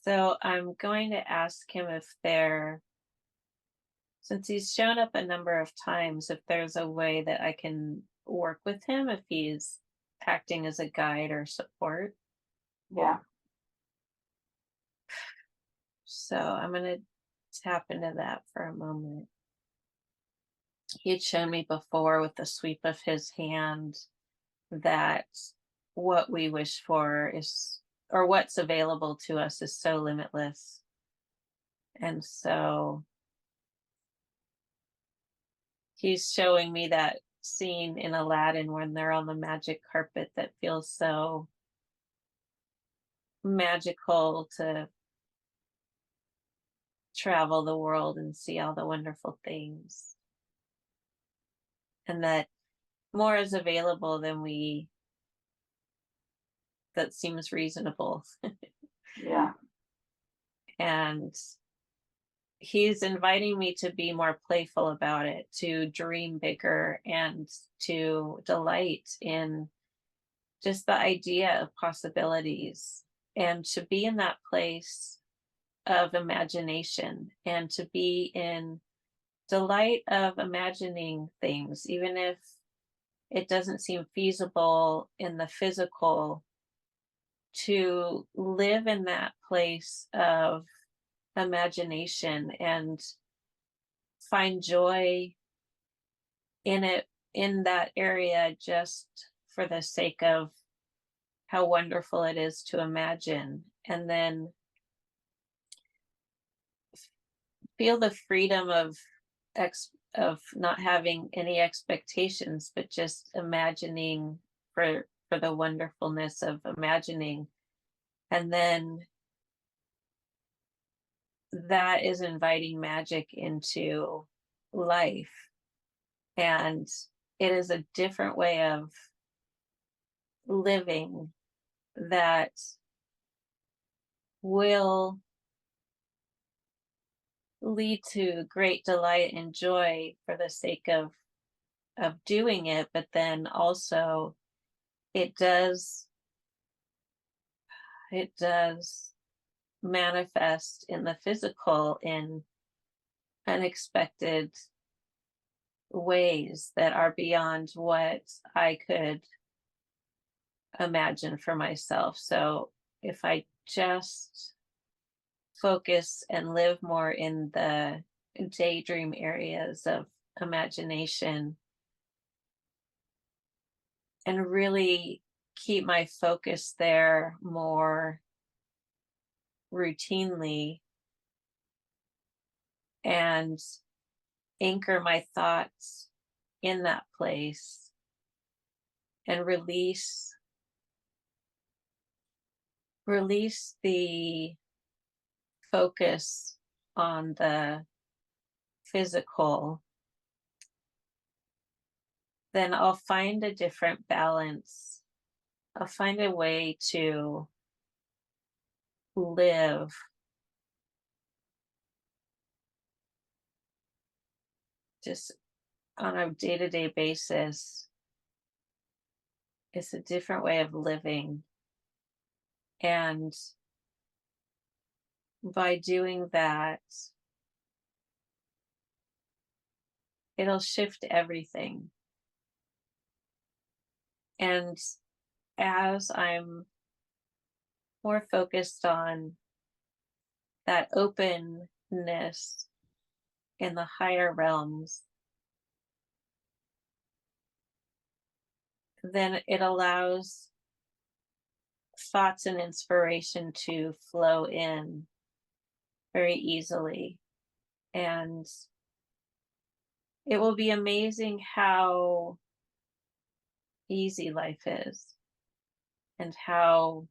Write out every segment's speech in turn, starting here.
So I'm going to ask him since he's shown up a number of times, if there's a way that I can work with him if he's acting as a guide or support. Yeah. So I'm going to tap into that for a moment. He had shown me before with the sweep of his hand that what we wish for or what's available to us is so limitless. And so he's showing me that scene in Aladdin when they're on the magic carpet that feels so magical to travel the world and see all the wonderful things. And that more is available than that seems reasonable. Yeah. And he's inviting me to be more playful about it, to dream bigger, and to delight in just the idea of possibilities, and to be in that place of imagination, and to be in delight of imagining things, even if it doesn't seem feasible in the physical, to live in that place of imagination and find joy in it, in that area, just for the sake of how wonderful it is to imagine, and then feel the freedom of not having any expectations, but just imagining for the wonderfulness of imagining. And then that is inviting magic into life. And it is a different way of living that will lead to great delight and joy for the sake of doing it, but then also it does it does manifest in the physical in unexpected ways that are beyond what I could imagine for myself. So if I just focus and live more in the daydream areas of imagination and really keep my focus there more routinely, and anchor my thoughts in that place, and release the focus on the physical, then I'll find a different balance. I'll find a way to live just on a day-to-day basis. It's a different way of living. And by doing that, it'll shift everything. And as I'm more focused on that openness in the higher realms, then it allows thoughts and inspiration to flow in very easily. And it will be amazing how easy life is, and how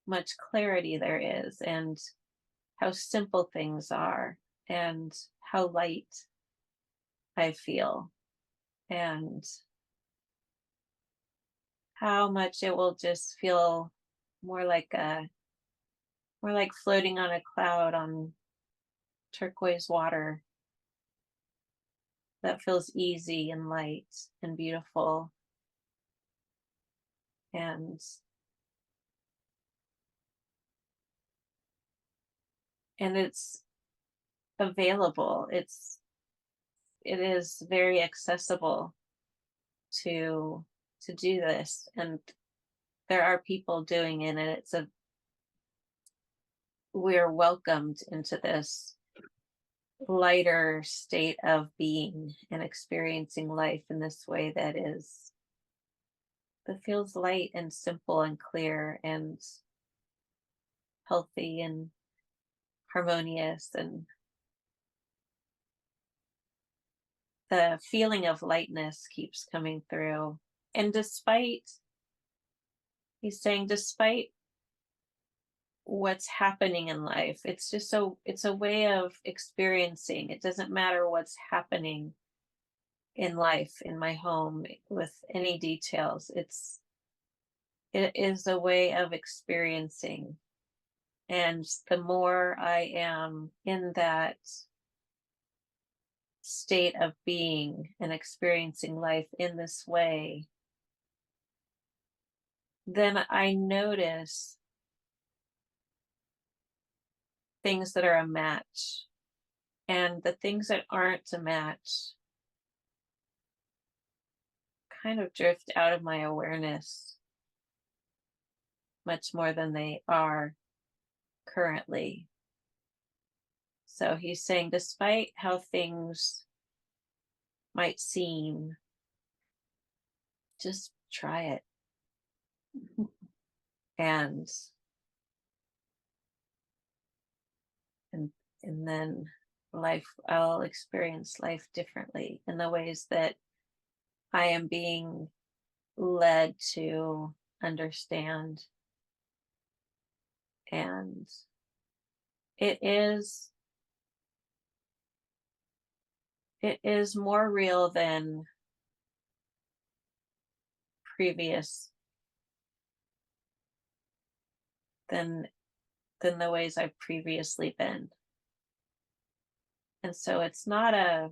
much clarity there is, and how simple things are, and how light I feel, and how much it will just feel more like a more like floating on a cloud on turquoise water that feels easy and light and beautiful. And and it's available. It is very accessible to do this, and there are people doing it, and we're welcomed into this lighter state of being and experiencing life in this way that feels light and simple and clear and healthy and harmonious, and the feeling of lightness keeps coming through. And he's saying, despite what's happening in life, it's a way of experiencing. It doesn't matter what's happening in life, in my home, with any details. It is a way of experiencing. And the more I am in that state of being and experiencing life in this way, then I notice things that are a match. And the things that aren't a match kind of drift out of my awareness much more than they are currently. So he's saying, despite how things might seem, just try it. And and and then I'll experience life differently in the ways that I am being led to understand. And it is more real than previous than the ways I've previously been. And so it's not an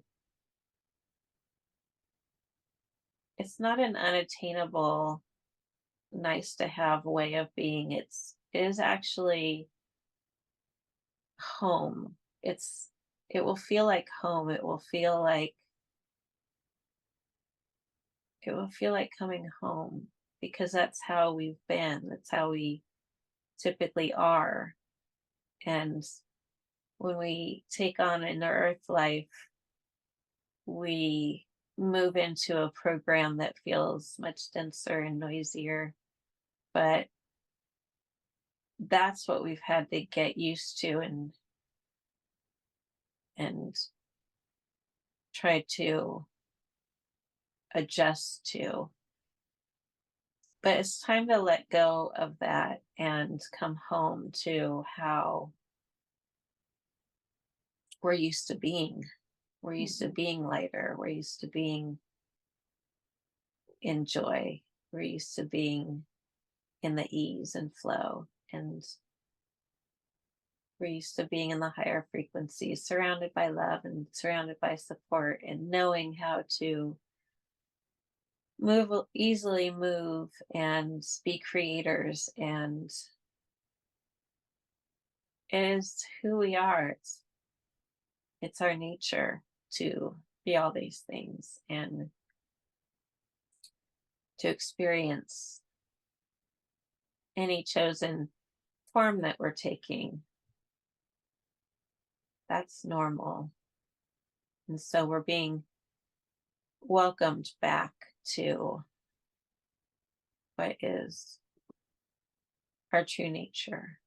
unattainable, nice to have way of being. It is actually home. It will feel like home. It will feel like coming home, because that's how we've been. That's how we typically are. And when we take on an earth life, we move into a program that feels much denser and noisier. But that's what we've had to get used to and try to adjust to. But it's time to let go of that and come home to how we're used to being. We're used to being lighter. We're used to being in joy. We're used to being in the ease and flow. And we're used to being in the higher frequencies, surrounded by love and surrounded by support, and knowing how to easily move and be creators. And it is who we are. It's our nature to be all these things and to experience any chosen form that we're taking. That's normal. And so we're being welcomed back to what is our true nature.